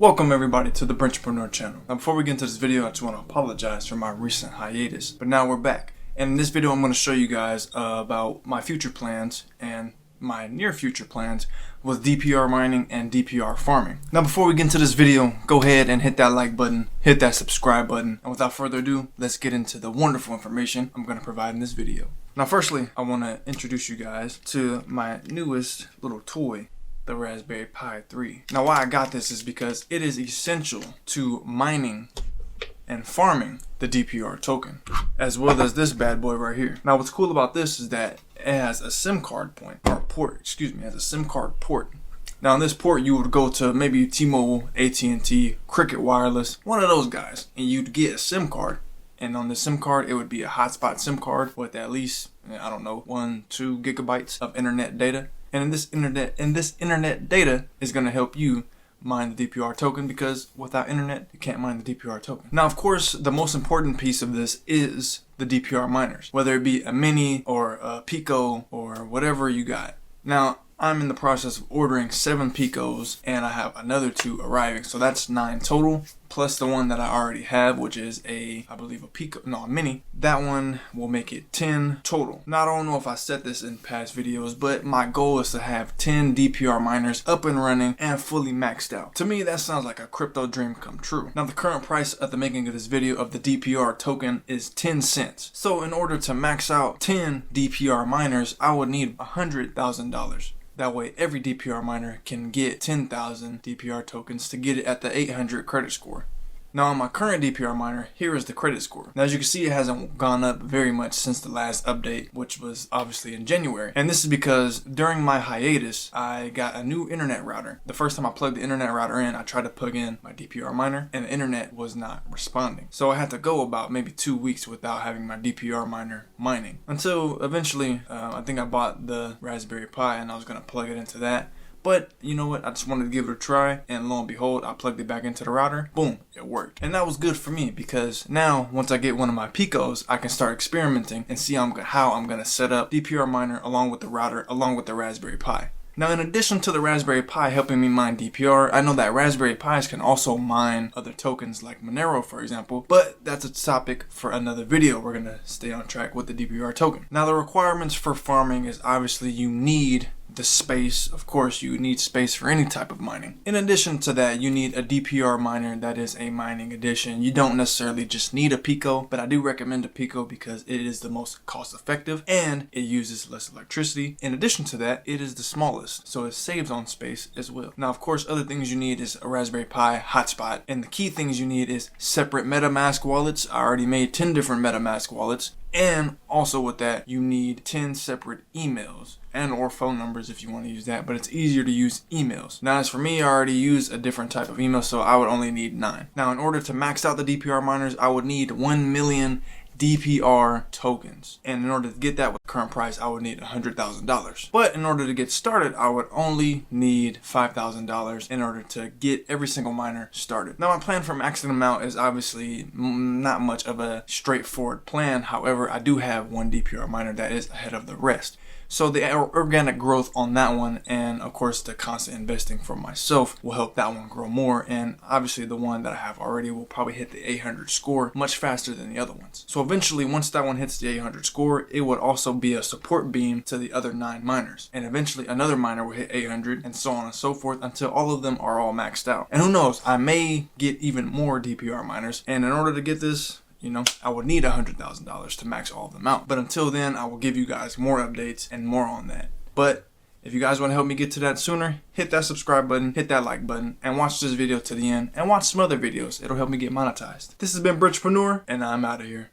Welcome everybody to the Brenchpreneur channel. Now before we get into this video, I just want to apologize for my recent hiatus, but now we're back. And in this video I'm going to show you guys about my future plans and my near future plans with DPR mining and DPR farming. Now before we get into this video, go ahead and hit that like button, hit that subscribe button, and without further ado, let's get into the wonderful information I'm going to provide in this video. Now firstly, I want to introduce you guys to my newest little toy, the Raspberry Pi 3. Now why I got this is because it is essential to mining and farming the DPR token, as well as this bad boy right here. Now what's cool about this is that it has a SIM card has a SIM card port. Now on this port you would go to maybe T-Mobile, AT&T, Cricket Wireless, one of those guys, and you'd get a SIM card. And on the SIM card, it would be a hotspot SIM card with at least, I don't know, 1-2 gigabytes of internet data. And in this internet data is going to help you mine the DPR token, because without internet, you can't mine the DPR token. Now, of course, the most important piece of this is the DPR miners, whether it be a mini or a Pico or whatever you got. Now, I'm in the process of ordering 7 Picos and I have another 2 arriving. So that's 9 total, plus the one that I already have, which is I believe a mini. That one will make it 10 total. Now I don't know if I said this in past videos, but my goal is to have 10 DPR miners up and running and fully maxed out. To me, that sounds like a crypto dream come true. Now the current price at the making of this video of the DPR token is 10 cents. So in order to max out 10 DPR miners, I would need $100,000. That way every DPR miner can get 10,000 DPR tokens to get it at the 800 credit score. Now on my current DPR miner, here is the credit score. Now as you can see, it hasn't gone up very much since the last update, which was obviously in January. And this is because during my hiatus, I got a new internet router. The first time I plugged the internet router in, I tried to plug in my DPR miner and the internet was not responding. So I had to go about maybe 2 weeks without having my DPR miner mining. Until eventually, I think I bought the Raspberry Pi and I was gonna plug it into that. But you know what, I just wanted to give it a try, and lo and behold, I plugged it back into the router, boom, it worked. And that was good for me, because now once I get one of my Picos, I can start experimenting and see how I'm gonna set up DPR miner along with the router, along with the Raspberry Pi. Now in addition to the Raspberry Pi helping me mine DPR, I know that Raspberry Pis can also mine other tokens like Monero, for example, but that's a topic for another video. We're gonna stay on track with the DPR token. Now the requirements for farming is obviously you need the space. Of course, you need space for any type of mining. In addition to that, you need a DPR miner that is a mining edition. You don't necessarily just need a Pico, but I do recommend a Pico because it is the most cost effective and it uses less electricity. In addition to that, it is the smallest, so it saves on space as well. Now, of course, other things you need is a Raspberry Pi hotspot, and the key things you need is separate MetaMask wallets. I already made 10 different MetaMask wallets. And also with that, you need 10 separate emails and or phone numbers if you want to use that, but it's easier to use emails. Now as for me, I already use a different type of email, so I would only need 9. Now in order to max out the DPR miners, I would need 1 million DPR tokens. And in order to get that with the current price, I would need $100,000. But in order to get started, I would only need $5,000 in order to get every single miner started. Now my plan for maxing them out is obviously not much of a straightforward plan. However, I do have one DPR miner that is ahead of the rest. So the organic growth on that one, and of course the constant investing for myself, will help that one grow more. And obviously the one that I have already will probably hit the 800 score much faster than the other ones. So eventually, once that one hits the 800 score, it would also be a support beam to the other 9 miners. And eventually another miner will hit 800, and so on and so forth until all of them are all maxed out. And who knows, I may get even more DPR miners. And in order to get this, I would need $100,000 to max all of them out. But until then, I will give you guys more updates and more on that. But if you guys want to help me get to that sooner, hit that subscribe button, hit that like button, and watch this video to the end, and watch some other videos. It'll help me get monetized. This has been Brenchpreneur, and I'm out of here.